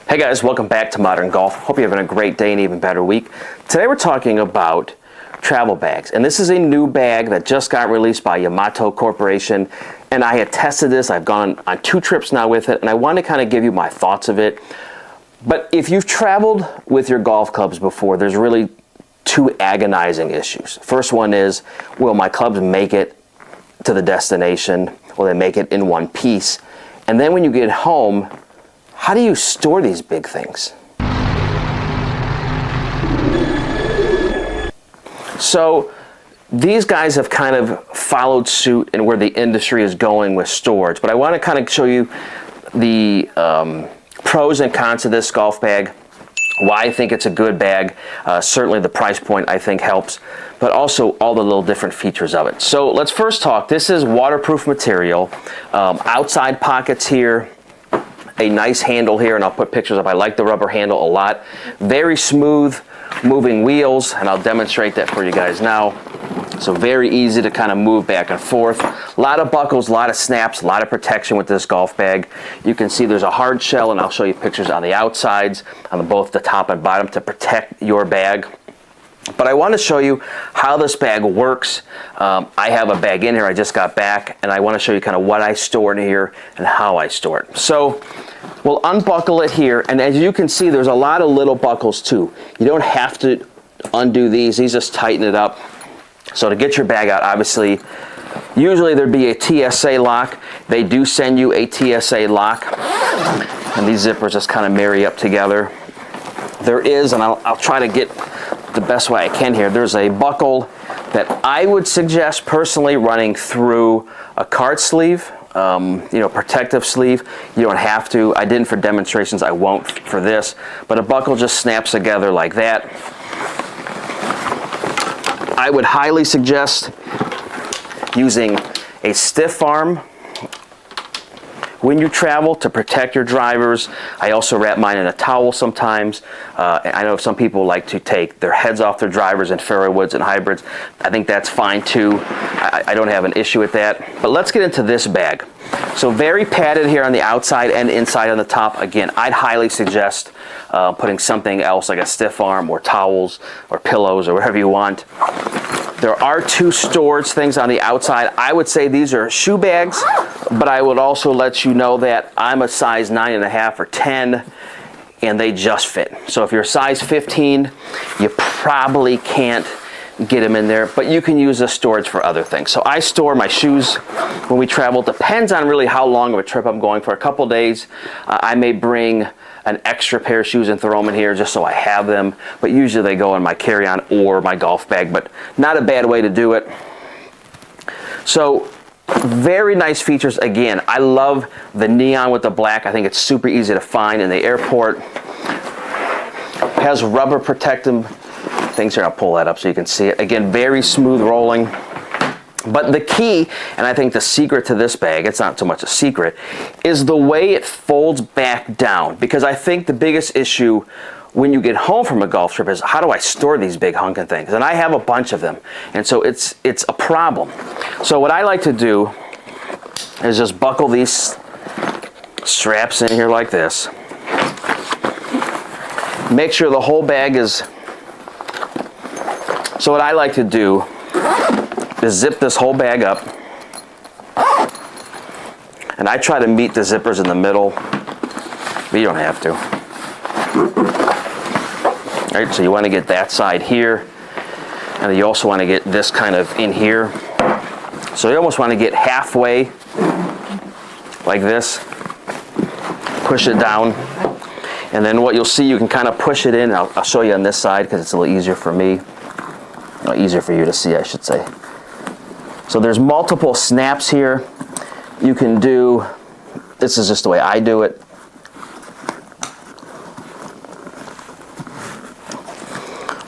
Hey guys, welcome back to Modern Golf. Hope you're having a great day and even better week. Today we're talking about travel bags, and this is a new bag that just got released by Yamato Corporation, and I had tested this. I've gone on 2 trips now with it, and I want to kind of give you my thoughts of it. But if you've traveled with your golf clubs before, there's really 2 agonizing issues. First one is, will my clubs make it to the destination? Will they make it in one piece? And then when you get home, how do you store these big things? So these guys have kind of followed suit in where the industry is going with storage, but I want to kind of show you the pros and cons of this golf bag, why I think it's a good bag. Certainly the price point I think helps, but also all the little different features of it. So let's first talk. This is waterproof material, outside pockets here, a nice handle here, and I'll put pictures up. I like the rubber handle a lot. Very smooth moving wheels, and I'll demonstrate that for you guys now. So very easy to kind of move back and forth. A lot of buckles, a lot of snaps, a lot of protection with this golf bag. You can see there's a hard shell, and I'll show you pictures on the outsides, on both the top and bottom, to protect your bag. But I want to show you how this bag works. I have a bag in here, I just got back, and I want to show you kind of what I store in here and how I store it. So we'll unbuckle it here, and as you can see, there's a lot of little buckles too. You don't have to undo these just tighten it up. So to get your bag out, obviously, usually there'd be a TSA lock. They do send you a TSA lock, and these zippers just kind of marry up together. There is, and I'll try to get the best way I can here, there's a buckle that I would suggest personally running through a card sleeve, protective sleeve. You don't have to. I didn't for demonstrations, I won't for this, but a buckle just snaps together like that. I would highly suggest using a stiff arm when you travel to protect your drivers. I also wrap mine in a towel sometimes. I know some people like to take their heads off their drivers in fairway woods and hybrids. I think that's fine too. I don't have an issue with that. But let's get into this bag. So very padded here on the outside and inside on the top. Again, I'd highly suggest putting something else like a stiff arm or towels or pillows or whatever you want. There are 2 storage things on the outside. I would say these are shoe bags, but I would also let you know that I'm a size 9.5 or 10, and they just fit. So if you're a size 15, you probably can't get them in there, but you can use this storage for other things. So I store my shoes when we travel. Depends on really how long of a trip I'm going for. A couple days, I may bring an extra pair of shoes and throw them in here just so I have them, but usually they go in my carry-on or my golf bag, but not a bad way to do it. So very nice features. Again, I love the neon with the black. I think it's super easy to find in the airport. Has rubber protective things here. I'll pull that up so you can see it. Again, very smooth rolling. But the key, and I think the secret to this bag, it's not so much a secret, is the way it folds back down. Because I think the biggest issue when you get home from a golf trip is, how do I store these big hunking things? And I have a bunch of them. And so it's a problem. So what I like to do is just buckle these straps in here like this. Make sure the whole bag is... So what I like to do is zip this whole bag up, and I try to meet the zippers in the middle, but you don't have to. All right, so you want to get that side here, and you also want to get this kind of in here. So you almost want to get halfway like this, push it down, and then what you'll see, you can kind of push it in. I'll show you on this side because it's a little easier for me, easier for you to see, I should say. So there's multiple snaps here. You can do, this is just the way I do it.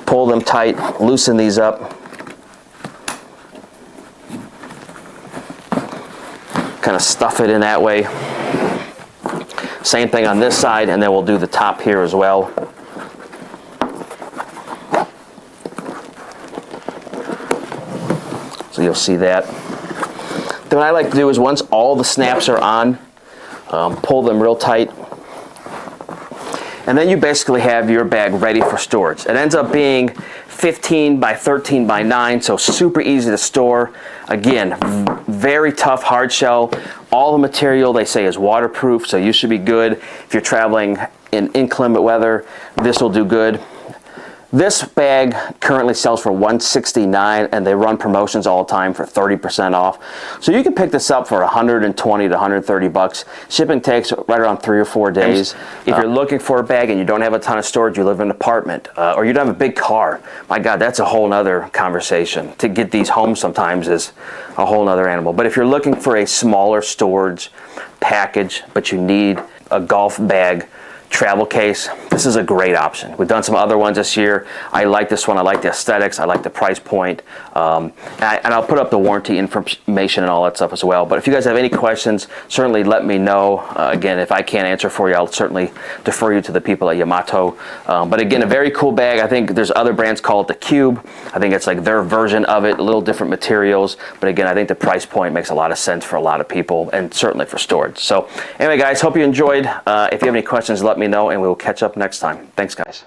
Pull them tight, loosen these up. Kind of stuff it in that way. Same thing on this side, and then we'll do the top here as well. So you'll see that. Then what I like to do is once all the snaps are on, pull them real tight. And then you basically have your bag ready for storage. It ends up being 15 by 13 by 9, so super easy to store. Again, very tough hard shell. All the material they say is waterproof, so you should be good. If you're traveling in inclement weather, this will do good. This bag currently sells for $169, and they run promotions all the time for 30% off. So you can pick this up for $120 to $130. Shipping takes right around 3 or 4 days. If you're looking for a bag and you don't have a ton of storage, you live in an apartment, or you don't have a big car, my God, that's a whole nother conversation. To get these home sometimes is a whole nother animal. But if you're looking for a smaller storage package, but you need a golf bag travel case, this is a great option. We've done some other ones this year. I like this one. I like the aesthetics. I like the price point. And I'll put up the warranty information and all that stuff as well. But if you guys have any questions, certainly let me know. Again, if I can't answer for you, I'll certainly defer you to the people at Yamato. But again, a very cool bag. I think there's other brands call it the Cube. I think it's like their version of it, a little different materials. But again, I think the price point makes a lot of sense for a lot of people, and certainly for storage. So anyway, guys, hope you enjoyed. If you have any questions, let me know, and we will catch up next time. Thanks, guys.